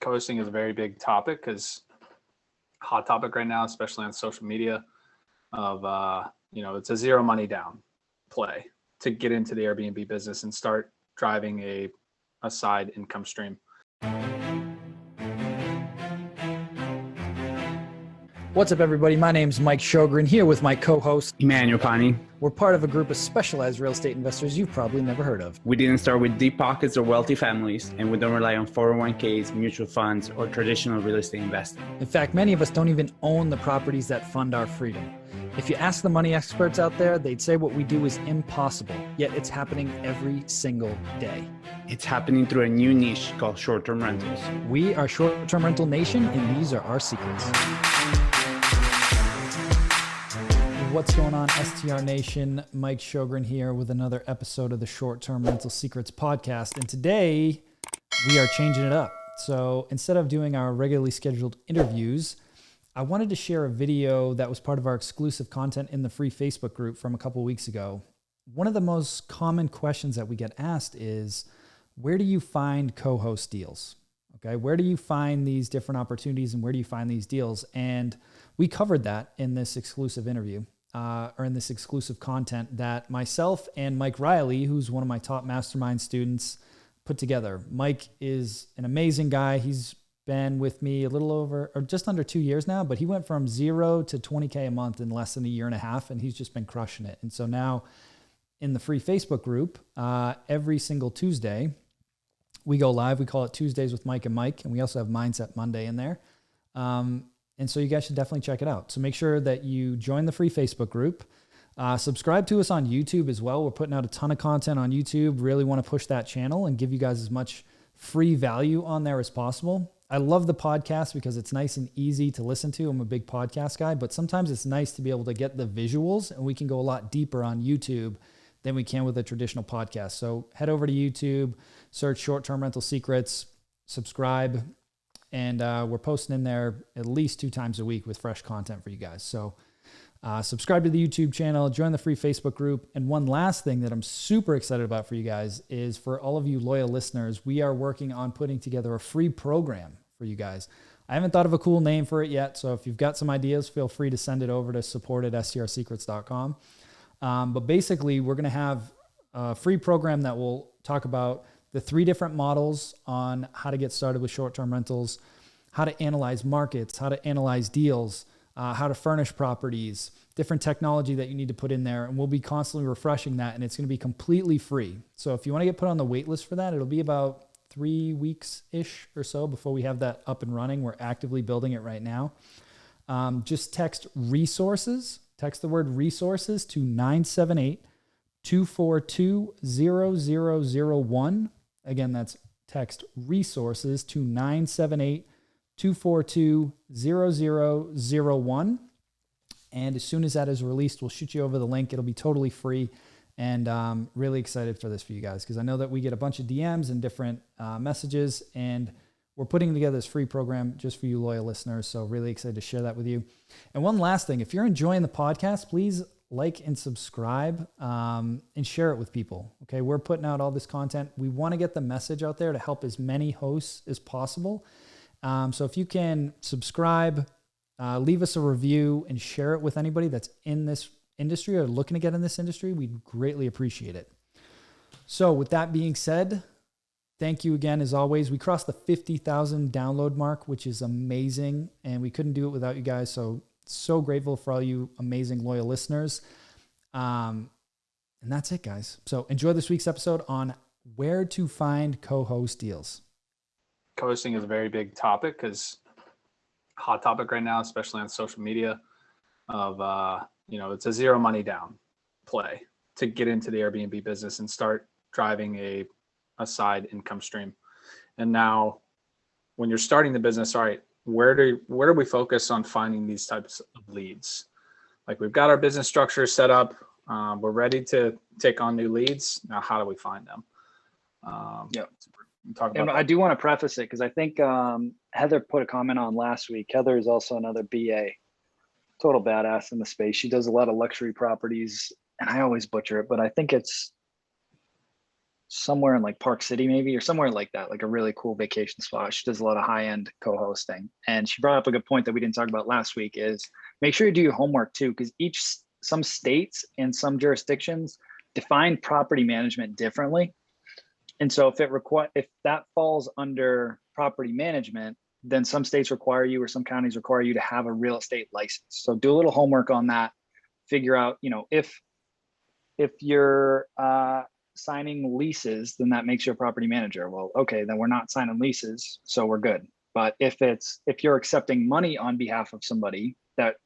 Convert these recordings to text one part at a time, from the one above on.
Coasting is a very big topic because hot topic right now, especially on social media of, it's a zero money down play to get into the Airbnb business and start driving a side income stream. What's up, everybody? My name's Mike Sjogren, here with my co-host, Emmanuel Pani. We're part of a group of specialized real estate investors you've probably never heard of. We didn't start with deep pockets or wealthy families, and we don't rely on 401ks, mutual funds, or traditional real estate investing. In fact, many of us don't even own the properties that fund our freedom. If you ask the money experts out there, they'd say what we do is impossible, yet it's happening every single day. It's happening through a new niche called short-term rentals. We are Short-Term Rental Nation, and these are our secrets. What's going on, STR Nation? Mike Sjogren here with another episode of the Short-Term Rental Secrets podcast. And today we are changing it up. So instead of doing our regularly scheduled interviews, I wanted to share a video that was part of our exclusive content in the free Facebook group from a couple weeks ago. One of the most common questions that we get asked is, where do you find co-host deals? Okay, where do you find these different opportunities and where do you find these deals? And we covered that in this exclusive interview. Or in this exclusive content that myself and Mike Reilly, who's one of my top mastermind students, put together. Mike is an amazing guy. He's been with me a little over, or just under 2 years now, but he went from 0 to 20K a month in less than a year and a half, and he's just been crushing it. And so now in the free Facebook group, every single Tuesday, we go live. We call it Tuesdays with Mike and Mike, and we also have Mindset Monday in there. And so you guys should definitely check it out. So make sure that you join the free Facebook group. Subscribe to us on YouTube as well. We're putting out a ton of content on YouTube. Really want to push that channel and give you guys as much free value on there as possible. I love the podcast because it's nice and easy to listen to. I'm a big podcast guy, but sometimes it's nice to be able to get the visuals, and we can go a lot deeper on YouTube than we can with a traditional podcast. So head over to YouTube, search Short-Term Rental Secrets, subscribe, and we're posting in there at least 2 times a week with fresh content for you guys. So subscribe to the YouTube channel, join the free Facebook group. And one last thing that I'm super excited about for you guys is for all of you loyal listeners, we are working on putting together a free program for you guys. I haven't thought of a cool name for it yet. So if you've got some ideas, feel free to send it over to support@strsecrets.com. But basically, we're going to have a free program that will talk about the 3 different models on how to get started with short-term rentals, how to analyze markets, how to analyze deals, how to furnish properties, different technology that you need to put in there. And we'll be constantly refreshing that, and it's going to be completely free. So if you want to get put on the wait list for that, it'll be about 3 weeks-ish or so before we have that up and running. We're actively building it right now. Just text resources, text the word resources to 978-242-0001. Again, that's text resources to 978-242-0001. And as soon as that is released, we'll shoot you over the link. It'll be totally free. And really excited for this for you guys, because I know that we get a bunch of DMs and different messages, and we're putting together this free program just for you loyal listeners. So really excited to share that with you. And one last thing, if you're enjoying the podcast, please like and subscribe and share it with people. Okay, we're putting out all this content. We want to get the message out there to help as many hosts as possible. So if you can subscribe, leave us a review, and share it with anybody that's in this industry or looking to get in this industry, we'd greatly appreciate it. So with that being said, thank you again, as always. We crossed the 50,000 download mark, which is amazing, and we couldn't do it without you guys. So grateful for all you amazing loyal listeners. And that's it, guys. So enjoy this week's episode on where to find co-host deals. Co-hosting is a very big topic because hot topic right now, especially on social media of, it's a zero money down play to get into the Airbnb business and start driving a side income stream. And now when you're starting the business, all right, where do we focus on finding these types of leads? Like, we've got our business structure set up. We're ready to take on new leads. Now, how do we find them? And I do want to preface it because I think Heather put a comment on last week. Heather is also another BA, total badass in the space. She does a lot of luxury properties, and I always butcher it, but I think it's somewhere in like Park City maybe, or somewhere like that, like a really cool vacation spot. She does a lot of high-end co-hosting. And she brought up a good point that we didn't talk about last week is make sure you do your homework too, because some states and some jurisdictions define property management differently. And so if that falls under property management, then some states require you or some counties require you to have a real estate license. So do a little homework on that. Figure out, if you're signing leases, then that makes you a property manager. Well, okay, then we're not signing leases, so we're good. But if you're accepting money on behalf of somebody, that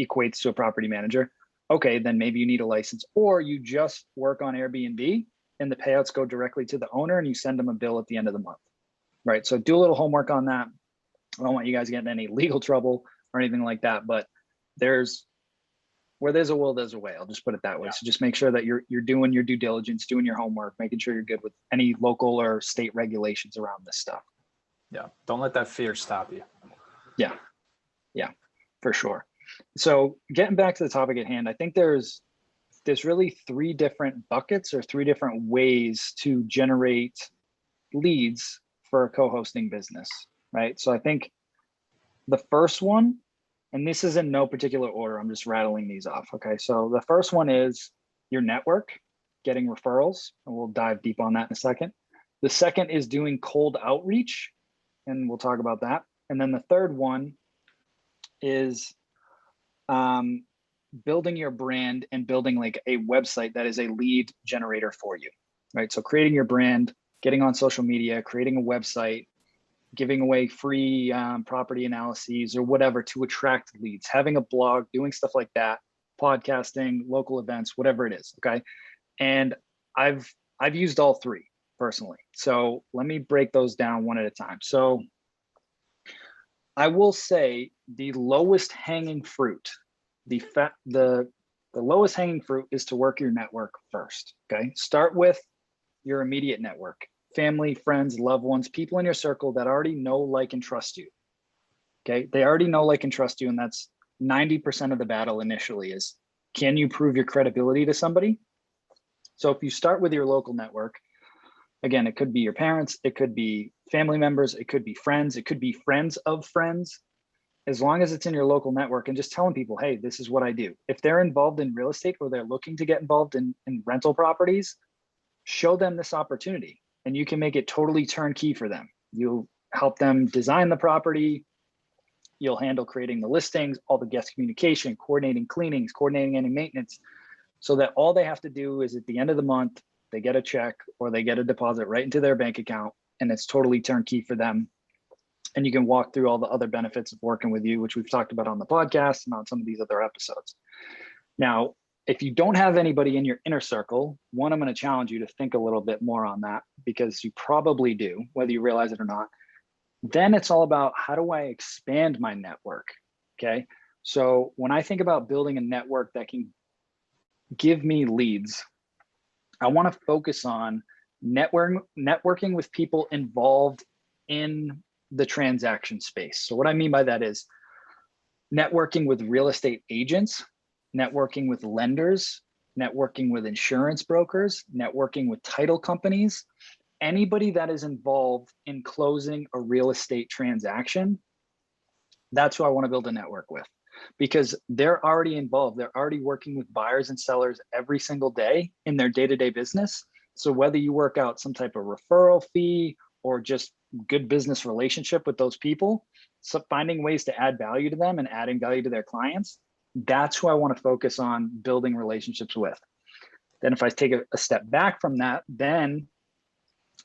equates to a property manager. Okay, then maybe you need a license, or you just work on Airbnb and the payouts go directly to the owner and you send them a bill at the end of the month, right? So do a little homework on that. I don't want you guys getting any legal trouble or anything like that, but where there's a will, there's a way. I'll just put it that way. So just make sure that you're doing your due diligence, doing your homework, making sure you're good with any local or state regulations around this stuff. Yeah. Don't let that fear stop you. Yeah, for sure. So getting back to the topic at hand, I think there's really 3 different buckets or 3 different ways to generate leads for a co-hosting business, right? So I think the first one, and this is in no particular order, I'm just rattling these off. Okay, so the first one is your network, getting referrals, and we'll dive deep on that in a second. The second is doing cold outreach, and we'll talk about that. And then the third one is building your brand and building like a website that is a lead generator for you, right? So creating your brand, getting on social media, creating a website, giving away free property analyses or whatever to attract leads, having a blog, doing stuff like that, podcasting, local events, whatever it is. Okay. And I've used all 3 personally. So let me break those down one at a time. So I will say the lowest hanging fruit, the lowest hanging fruit is to work your network first. Okay. Start with your immediate network. Family, friends, loved ones, people in your circle that already know, like, and trust you. Okay. They already know, like, and trust you. And that's 90% of the battle initially is, can you prove your credibility to somebody? So if you start with your local network, again, it could be your parents, it could be family members, it could be friends, it could be friends of friends, as long as it's in your local network and just telling people, hey, this is what I do. If they're involved in real estate or they're looking to get involved in rental properties, show them this opportunity. And you can make it totally turnkey for them. You'll help them design the property. You'll handle creating the listings, all the guest communication, coordinating cleanings, coordinating any maintenance, so that all they have to do is at the end of the month, they get a check or they get a deposit right into their bank account, and it's totally turnkey for them. And you can walk through all the other benefits of working with you, which we've talked about on the podcast and on some of these other episodes. Now, if you don't have anybody in your inner circle, one, I'm going to challenge you to think a little bit more on that, because you probably do, whether you realize it or not. Then it's all about, how do I expand my network? Okay. So when I think about building a network that can give me leads, I want to focus on networking with people involved in the transaction space. So what I mean by that is networking with real estate agents, networking with lenders, networking with insurance brokers, networking with title companies, anybody that is involved in closing a real estate transaction. That's who I want to build a network with, because they're already involved. They're already working with buyers and sellers every single day in their day-to-day business. So whether you work out some type of referral fee or just good business relationship with those people, so finding ways to add value to them and adding value to their clients, that's who I want to focus on building relationships with. Then if I take a step back from that, then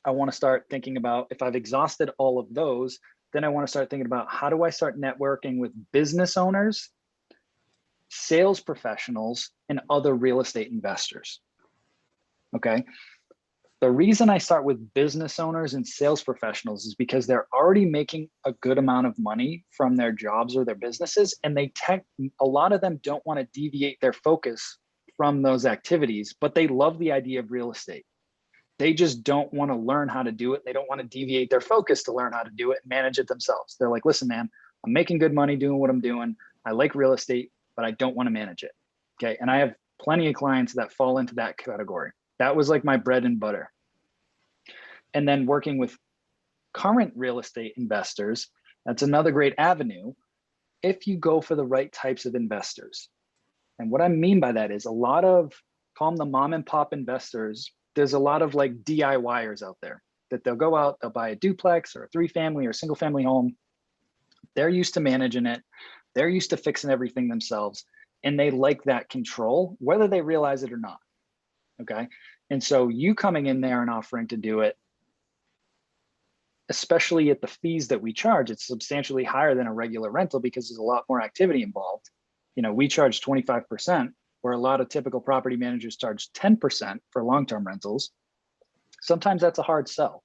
I want to start thinking about, if I've exhausted all of those, then I want to start thinking about, how do I start networking with business owners, sales professionals, and other real estate investors. Okay. The reason I start with business owners and sales professionals is because they're already making a good amount of money from their jobs or their businesses, and a lot of them don't want to deviate their focus from those activities, but they love the idea of real estate. They just don't want to learn how to do it. They don't want to deviate their focus to learn how to do it and manage it themselves. They're like, listen, man, I'm making good money doing what I'm doing. I like real estate, but I don't want to manage it. Okay. And I have plenty of clients that fall into that category. That was like my bread and butter. And then working with current real estate investors, that's another great avenue if you go for the right types of investors. And what I mean by that is a lot of, call them the mom and pop investors. There's a lot of like DIYers out there that they'll go out, they'll buy a duplex or a 3-family or single family home. They're used to managing it. They're used to fixing everything themselves. And they like that control, whether they realize it or not. Okay. And so you coming in there and offering to do it, especially at the fees that we charge, it's substantially higher than a regular rental because there's a lot more activity involved. You know, we charge 25%, where a lot of typical property managers charge 10% for long-term rentals. Sometimes that's a hard sell,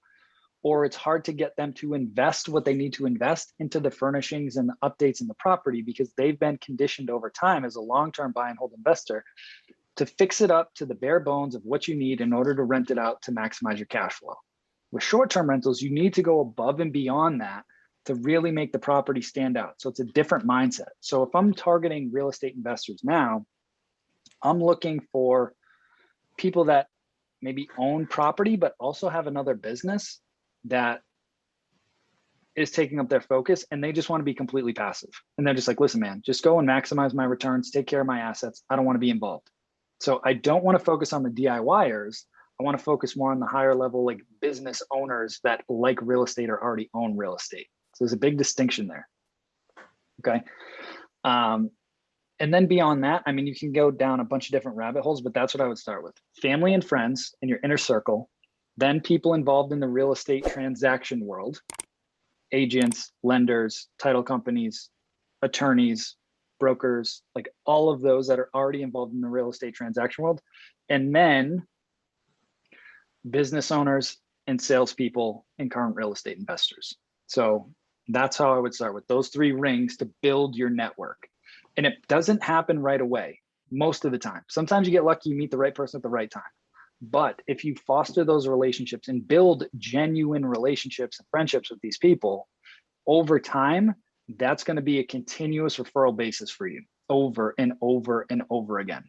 or it's hard to get them to invest what they need to invest into the furnishings and the updates in the property because they've been conditioned over time as a long-term buy and hold investor to fix it up to the bare bones of what you need in order to rent it out to maximize your cash flow. With short-term rentals, you need to go above and beyond that to really make the property stand out. So it's a different mindset. So if I'm targeting real estate investors now, I'm looking for people that maybe own property, but also have another business that is taking up their focus and they just want to be completely passive. And they're just like, listen, man, just go and maximize my returns, take care of my assets. I don't want to be involved. So I don't want to focus on the DIYers. I want to focus more on the higher level, like business owners that like real estate or already own real estate. So there's a big distinction there. Okay. And then beyond that, I mean, you can go down a bunch of different rabbit holes, but that's what I would start with. Family and friends in your inner circle, then people involved in the real estate transaction world, agents, lenders, title companies, attorneys, brokers, like all of those that are already involved in the real estate transaction world. And then business owners and salespeople and current real estate investors. So that's how I would start, with those 3 rings to build your network. And it doesn't happen right away most of the time. Sometimes you get lucky, you meet the right person at the right time. But if you foster those relationships and build genuine relationships and friendships with these people over time, that's going to be a continuous referral basis for you over and over and over again.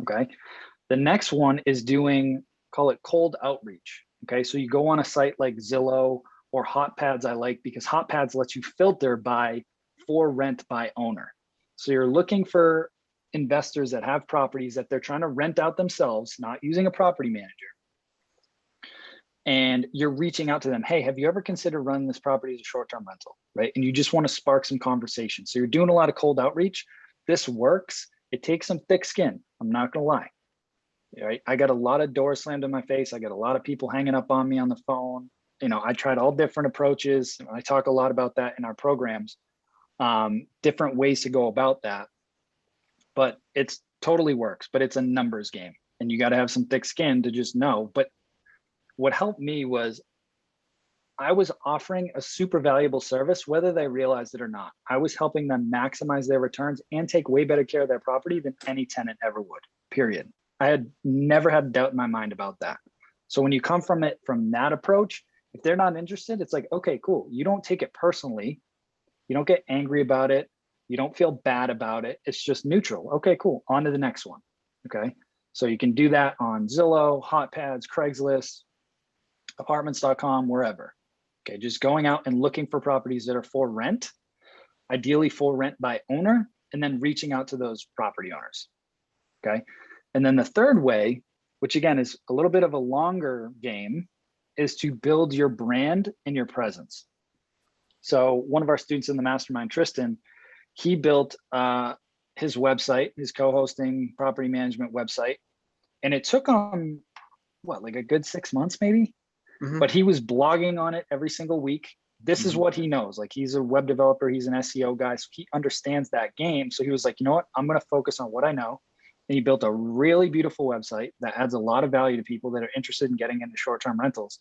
Okay. The next one is doing, call it cold outreach. Okay. So you go on a site like Zillow or HotPads. I like because HotPads lets you filter by for rent by owner. So you're looking for investors that have properties that they're trying to rent out themselves, not using a property manager. And you're reaching out to them. Hey, have you ever considered running this property as a short-term rental, right? And you just want to spark some conversation. So you're doing a lot of cold outreach. This works. It takes some thick skin. I'm not going to lie. Right? I got a lot of doors slammed in my face. I got a lot of people hanging up on me on the phone. You know, I tried all different approaches. I talk a lot about that in our programs, different ways to go about that. But it's totally works, but it's a numbers game and you got to have some thick skin to just know. But what helped me was I was offering a super valuable service, whether they realized it or not. I was helping them maximize their returns and take way better care of their property than any tenant ever would, period. I had never had a doubt in my mind about that. So when you come from it, from that approach, if they're not interested, it's like, okay, cool. You don't take it personally. You don't get angry about it. You don't feel bad about it. It's just neutral. Okay, cool. On to the next one. Okay. So you can do that on Zillow, HotPads, Craigslist, apartments.com, wherever. Okay. Just going out and looking for properties that are for rent, ideally for rent by owner, and then reaching out to those property owners. Okay. And then the third way, which again is a little bit of a longer game, is to build your brand and your presence. So one of our students in the mastermind, Tristan, he built his website, his co-hosting property management website. And it took him, what, like a good 6 months maybe? Mm-hmm. But he was blogging on it every single week. This is what he knows. Like, he's a web developer, he's an SEO guy, so he understands that game. So he was like, you know what, I'm going to focus on what I know. And he built a really beautiful website that adds a lot of value to people that are interested in getting into short-term rentals.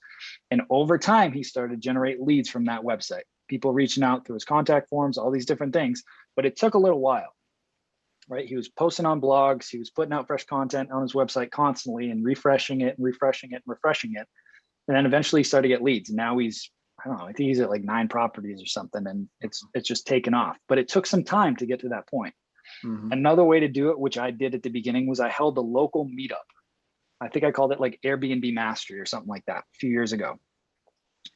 And over time, he started to generate leads from that website. People reaching out through his contact forms, all these different things. But it took a little while, right? He was posting on blogs. He was putting out fresh content on his website constantly and refreshing it and refreshing it and refreshing it. And then eventually he started to get leads. And now he's, I don't know, I think he's at like 9 properties or something. And it's just taken off. But it took some time to get to that point. Mm-hmm. Another way to do it, which I did at the beginning, was I held a local meetup. I think I called it like Airbnb Mastery or something like that a few years ago.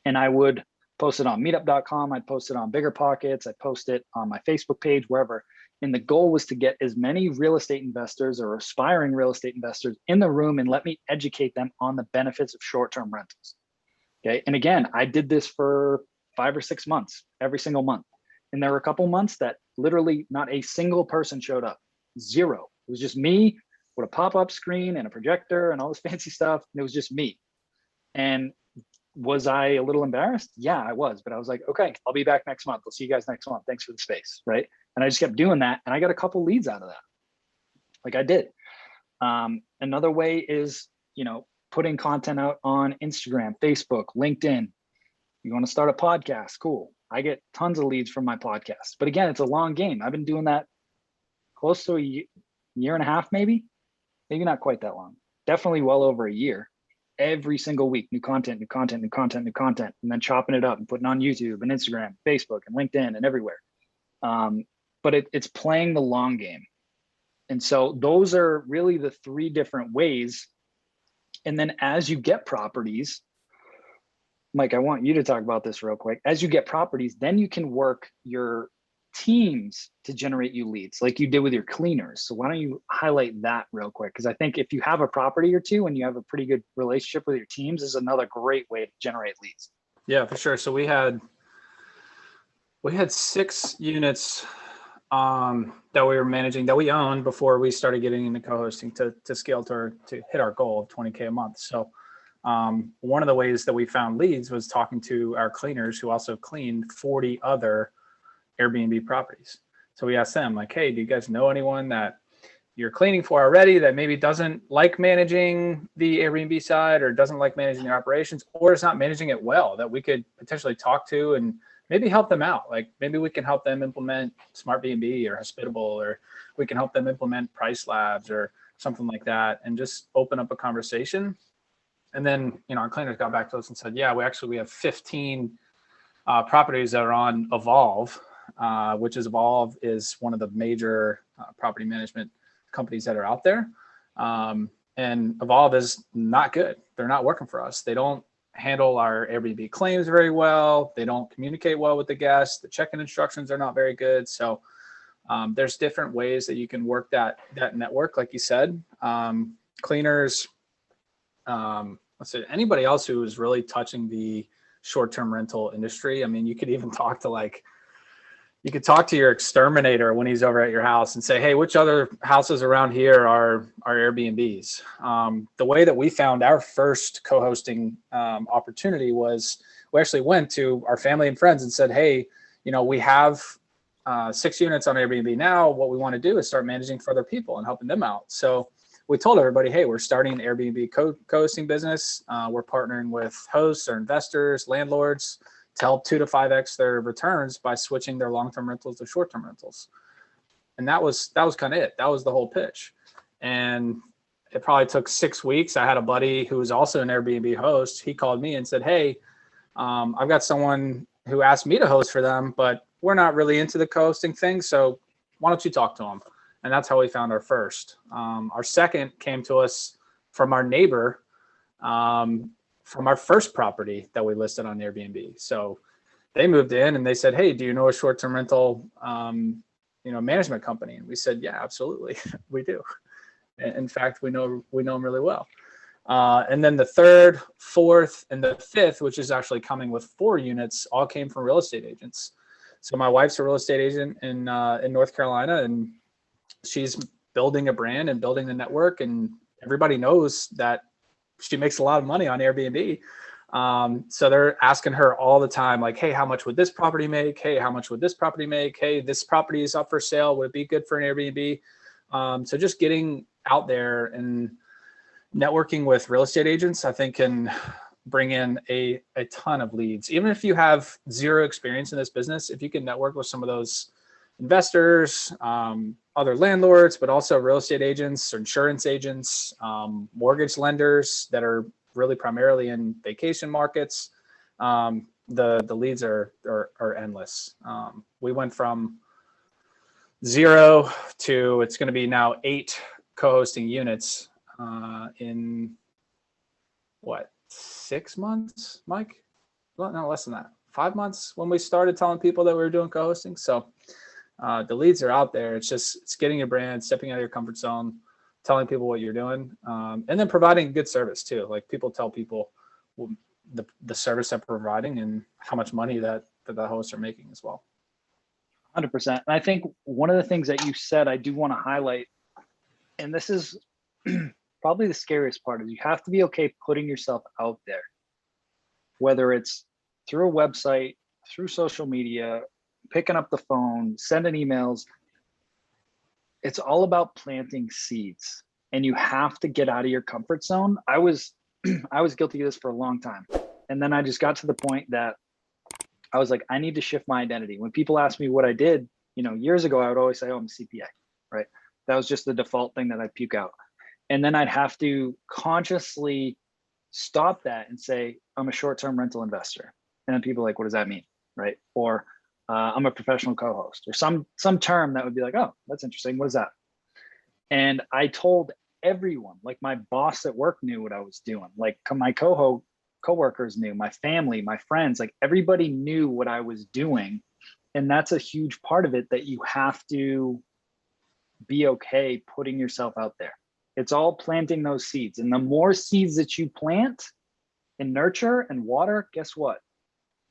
And I would post it on meetup.com. I'd post it on Bigger Pockets. I'd post it on my Facebook page, wherever. And the goal was to get as many real estate investors or aspiring real estate investors in the room and let me educate them on the benefits of short-term rentals. Okay. And again, I did this for 5 or 6 months, every single month. And there were a couple months that literally not a single person showed up. Zero. It was just me with a pop-up screen and a projector and all this fancy stuff. And it was just me. And was I a little embarrassed? Yeah, I was. But I was like, okay, I'll be back next month. I'll see you guys next month. Thanks for the space. Right. And I just kept doing that. And I got a couple leads out of that. Like I did. Another way is, putting content out on Instagram, Facebook, LinkedIn. You want to start a podcast? Cool. I get tons of leads from my podcast. But again, it's a long game. I've been doing that close to a year and a half, maybe not quite that long. Definitely well over a year. Every single week, new content, and then chopping it up and putting on YouTube and Instagram, Facebook and LinkedIn and everywhere. But it's playing the long game. And so those are really the 3 different ways. And then as you get properties, Mike, I want you to talk about this real quick. As you get properties, then you can work your teams to generate you leads like you did with your cleaners. So why don't you highlight that real quick? Because I think if you have a property or two and you have a pretty good relationship with your teams, is another great way to generate leads. Yeah, for sure. So we had 6 units that we were managing, that we owned before we started getting into co-hosting to scale to hit our goal of 20K a month. So one of the ways that we found leads was talking to our cleaners who also cleaned 40 other Airbnb properties. So we asked them like, hey, do you guys know anyone that you're cleaning for already that maybe doesn't like managing the Airbnb side or doesn't like managing their operations or is not managing it well, that we could potentially talk to and maybe help them out? Like maybe we can help them implement Smart B&B or Hospitable, or we can help them implement Price Labs or something like that, and just open up a conversation. And then, our cleaners got back to us and said, yeah, we have 15 properties that are on Evolve, which is Evolve is one of the major property management companies that are out there. And Evolve is not good. They're not working for us. They don't handle our Airbnb claims very well. They don't communicate well with the guests. The check-in instructions are not very good. So there's different ways that you can work that network, like you said. Cleaners, let's say anybody else who is really touching the short-term rental industry. I mean, you could even talk to your exterminator when he's over at your house and say, hey, which other houses around here are Airbnbs? The way that we found our first co-hosting opportunity was we actually went to our family and friends and said, hey, we have 6 units on Airbnb now. What we want to do is start managing for other people and helping them out. So we told everybody, hey, we're starting an Airbnb co-hosting business. We're partnering with hosts or investors, landlords, to help 2 to 5x their returns by switching their long-term rentals to short-term rentals. And that was kind of it. That was the whole pitch. And it probably took 6 weeks. I had a buddy who was also an Airbnb host. He called me and said, hey, I've got someone who asked me to host for them, but we're not really into the co-hosting thing. So why don't you talk to him? And that's how we found our first. Our second came to us from our neighbor, from our first property that we listed on Airbnb. So they moved in and they said, hey, do you know a short-term rental, management company? And we said, yeah, absolutely. We do. In fact, we know them really well. And then the third, fourth, and the fifth, which is actually coming with 4 units, all came from real estate agents. So my wife's a real estate agent in North Carolina, and she's building a brand and building the network, and everybody knows that she makes a lot of money on Airbnb. So they're asking her all the time, like, hey, how much would this property make? Hey, how much would this property make? Hey, this property is up for sale. Would it be good for an Airbnb? So just getting out there and networking with real estate agents, I think, can bring in a ton of leads. Even if you have 0 experience in this business, if you can network with some of those investors, other landlords, but also real estate agents or insurance agents, mortgage lenders that are really primarily in vacation markets, the leads are endless. We went from 0 to, it's going to be now 8 co-hosting units in what, 6 months, Mike? Well, no, less than that. 5 months when we started telling people that we were doing co-hosting. So the leads are out there. It's getting your brand, stepping out of your comfort zone, telling people what you're doing, and then providing good service too. Like people tell people the service they're providing and how much money that the hosts are making as well. 100%. And I think one of the things that you said, I do want to highlight, and this is probably the scariest part, is you have to be okay putting yourself out there, whether it's through a website, through social media, picking up the phone, sending emails. It's all about planting seeds, and you have to get out of your comfort zone. I was guilty of this for a long time. And then I just got to the point that I was like, I need to shift my identity. When people ask me what I did, years ago, I would always say, oh, I'm a CPA, right? That was just the default thing that I'd puke out. And then I'd have to consciously stop that and say, I'm a short-term rental investor. And then people are like, what does that mean, right? Or I'm a professional co-host, or some term that would be like, oh, that's interesting. What is that? And I told everyone, like my boss at work knew what I was doing. Like my coworkers knew, my family, my friends, like everybody knew what I was doing. And that's a huge part of it, that you have to be okay putting yourself out there. It's all planting those seeds. And the more seeds that you plant and nurture and water, guess what?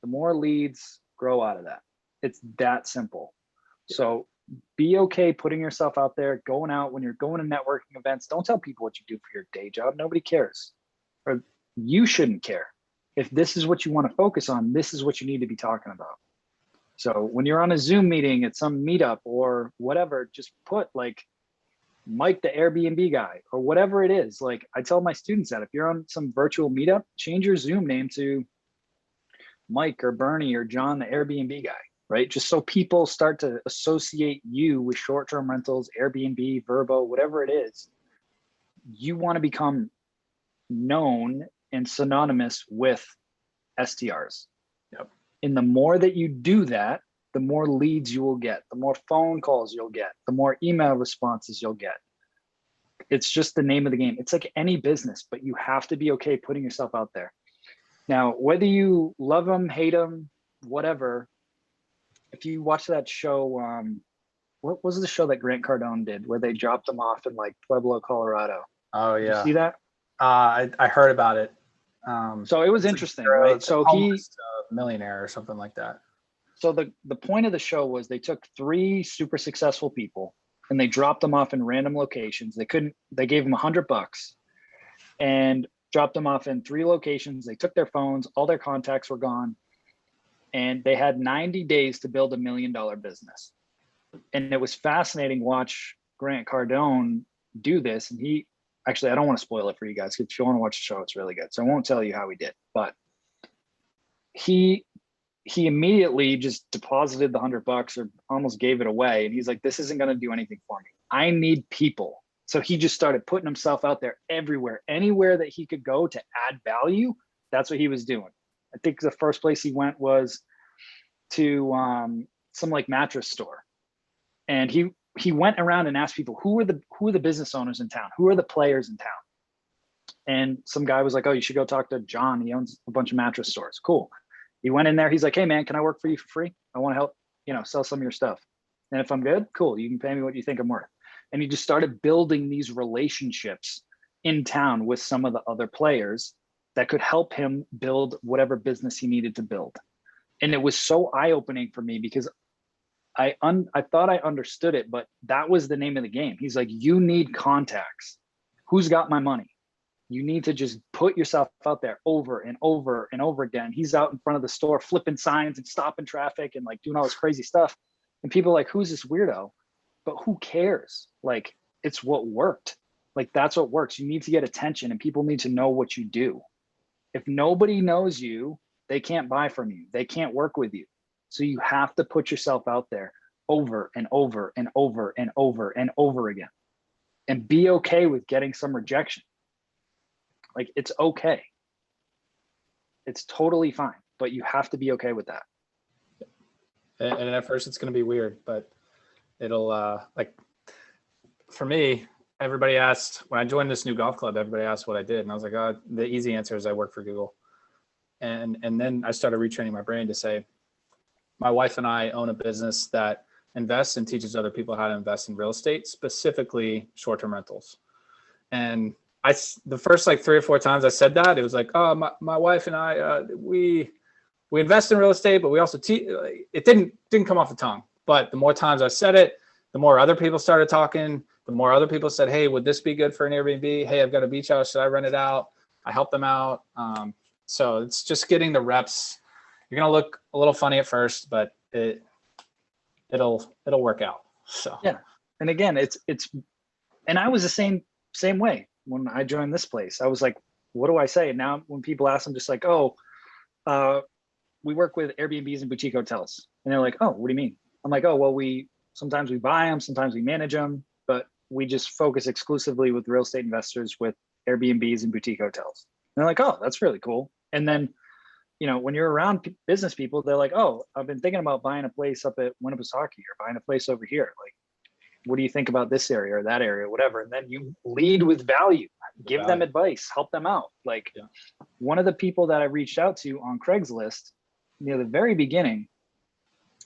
The more leads grow out of that. It's that simple. So be okay putting yourself out there, going out when you're going to networking events. Don't tell people what you do for your day job. Nobody cares. Or you shouldn't care. If this is what you want to focus on, this is what you need to be talking about. So when you're on a Zoom meeting at some meetup or whatever, just put like Mike, the Airbnb guy, or whatever it is. Like I tell my students that if you're on some virtual meetup, change your Zoom name to Mike or Bernie or John, the Airbnb guy, right? Just so people start to associate you with short-term rentals, Airbnb, Vrbo, whatever it is. You want to become known and synonymous with STRs. Yep. And the more that you do that, the more leads you will get, the more phone calls you'll get, the more email responses you'll get. It's just the name of the game. It's like any business, but you have to be okay putting yourself out there. Now, whether you love them, hate them, whatever, if you watch that show, what was the show that Grant Cardone did where they dropped them off in like Pueblo, Colorado? Oh yeah. Did you see that? I heard about it. So it was interesting, right? So he's a millionaire or something like that. So the point of the show was they took 3 super successful people and they dropped them off in random locations. They gave them $100 and dropped them off in 3 locations. They took their phones, all their contacts were gone, and they had 90 days to build $1 million business. And it was fascinating to watch Grant Cardone do this. And I don't want to spoil it for you guys. If you want to watch the show, it's really good. So I won't tell you how he did, but he immediately just deposited the $100 or almost gave it away. And he's like, this isn't going to do anything for me. I need people. So he just started putting himself out there everywhere, anywhere that he could go to add value. That's what he was doing. I think the first place he went was to some like mattress store. And he went around and asked people, who are the business owners in town? Who are the players in town? And some guy was like, oh, you should go talk to John. He owns a bunch of mattress stores. Cool. He went in there. He's like, hey man, can I work for you for free? I want to help, sell some of your stuff. And if I'm good, cool. You can pay me what you think I'm worth. And he just started building these relationships in town with some of the other players that could help him build whatever business he needed to build. And it was so eye-opening for me because I thought I understood it, but that was the name of the game. He's like, you need contacts. Who's got my money? You need to just put yourself out there over and over and over again. He's out in front of the store flipping signs and stopping traffic and like doing all this crazy stuff. And people are like, who's this weirdo? But who cares? Like, it's what worked. Like, that's what works. You need to get attention and people need to know what you do. If nobody knows you, they can't buy from you. They can't work with you. So you have to put yourself out there over and over and over and over and over again, and be okay with getting some rejection. Like, it's okay. It's totally fine, but you have to be okay with that. And at first it's going to be weird, but it'll, like for me, everybody asked when I joined this new golf club, everybody asked what I did. And I was like, the easy answer is I work for Google. And then I started retraining my brain to say, my wife and I own a business that invests and teaches other people how to invest in real estate, specifically short-term rentals. And the first like 3 or 4 times I said that, it was like, oh, my wife and I, we invest in real estate, but we also teach. It didn't come off the tongue. But the more times I said it, the more other people started talking. The more other people said, hey, would this be good for an Airbnb? Hey, I've got a beach house. Should I rent it out? I help them out. So it's just getting the reps. You're gonna look a little funny at first, but it'll work out. So yeah. And again, it's and I was the same way when I joined this place. I was like, what do I say? And now when people ask, I'm just like, oh, we work with Airbnbs and boutique hotels. And they're like, oh, what do you mean? I'm like, oh, well, sometimes we buy them, sometimes we manage them, but we just focus exclusively with real estate investors with Airbnbs and boutique hotels. And they're like, oh, that's really cool. And then, when you're around business people, they're like, oh, I've been thinking about buying a place up at Winnipesaukee or buying a place over here. Like, what do you think about this area or that area, whatever? And then you lead with value, give them advice, help them out. Like one of the people that I reached out to on Craigslist near the very beginning,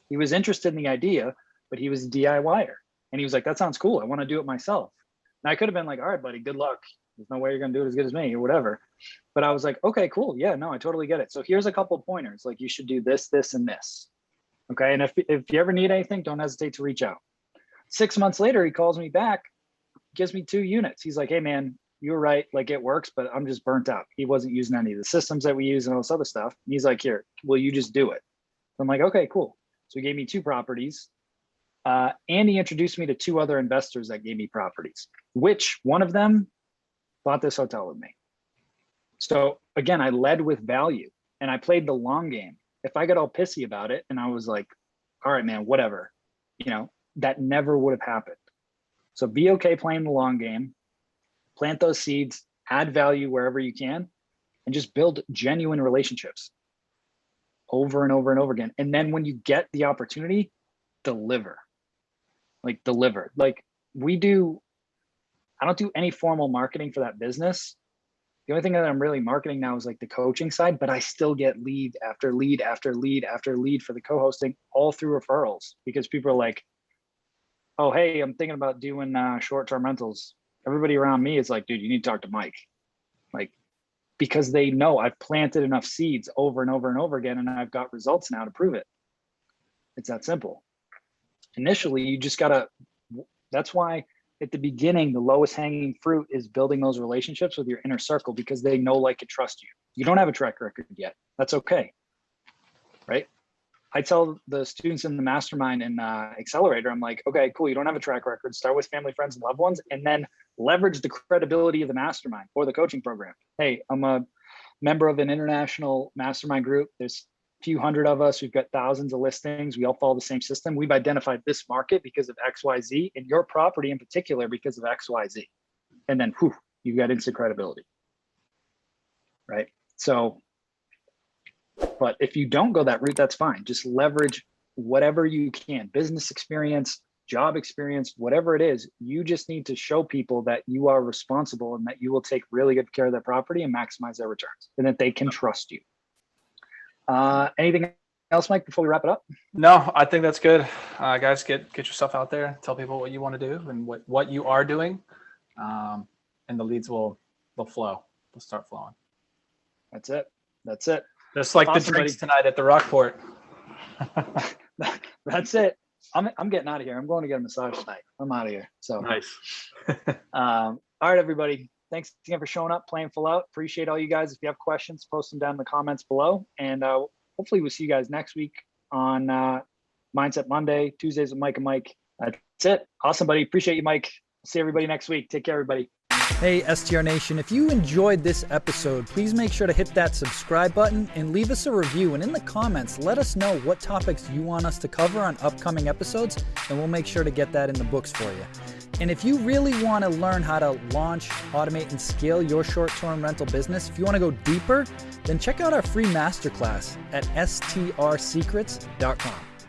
he was interested in the idea, but he was a DIYer. And he was like, that sounds cool. I want to do it myself. And I could have been like, all right, buddy, good luck. There's no way you're going to do it as good as me or whatever. But I was like, okay, cool. Yeah, no, I totally get it. So here's a couple of pointers. Like you should do this, this, and this. Okay. And if you ever need anything, don't hesitate to reach out. 6 months later, he calls me back, gives me 2 units. He's like, hey man, you were right. Like it works, but I'm just burnt out. He wasn't using any of the systems that we use and all this other stuff. And he's like, here, will you just do it? I'm like, okay, cool. So he gave me 2 properties. And he introduced me to 2 other investors that gave me properties, which one of them bought this hotel with me. So again, I led with value and I played the long game. If I got all pissy about it and I was like, all right, man, whatever, that never would have happened. So be okay playing the long game, plant those seeds, add value wherever you can, and just build genuine relationships over and over and over again. And then when you get the opportunity, deliver. Like I don't do any formal marketing for that business. The only thing that I'm really marketing now is like the coaching side, but I still get lead after lead after lead after lead for the co-hosting, all through referrals, because people are like, oh, hey, I'm thinking about doing short-term rentals. Everybody around me is like, dude, you need to talk to Mike. Like, because they know I've planted enough seeds over and over and over again, and I've got results now to prove it. It's that simple. Initially, you just gotta, that's why at the beginning, the lowest hanging fruit is building those relationships with your inner circle, because they know, like, and trust you. You don't have a track record yet. That's okay, right? I tell the students in the mastermind and accelerator, I'm like, okay, cool. You don't have a track record. Start with family, friends, and loved ones, and then leverage the credibility of the mastermind or the coaching program. Hey, I'm a member of an international mastermind group. There's a few hundred of us. We've got thousands of listings. We all follow the same system. We've identified this market because of XYZ, and your property in particular because of XYZ. And then, you've got instant credibility, right? So, but if you don't go that route, that's fine. Just leverage whatever you can, business experience, job experience, whatever it is. You just need to show people that you are responsible and that you will take really good care of their property and maximize their returns, and that they can trust you. Anything else, Mike, before we wrap it up? No, I think that's good. Guys, get yourself out there. Tell people what you want to do and what you are doing. And the leads will flow. They'll start flowing. That's it. Just like awesome, the drinks tonight at the Rockport. That's it. I'm getting out of here. I'm going to get a massage tonight. I'm out of here. So nice. All right, everybody. Thanks again for showing up, playing full out. Appreciate all you guys. If you have questions, post them down in the comments below. And hopefully we'll see you guys next week on Mindset Monday, Tuesdays with Mike and Mike. That's it. Awesome, buddy. Appreciate you, Mike. See everybody next week. Take care, everybody. Hey, STR Nation, if you enjoyed this episode, please make sure to hit that subscribe button and leave us a review. And in the comments, let us know what topics you want us to cover on upcoming episodes, and we'll make sure to get that in the books for you. And if you really want to learn how to launch, automate, and scale your short-term rental business, if you want to go deeper, then check out our free masterclass at strsecrets.com.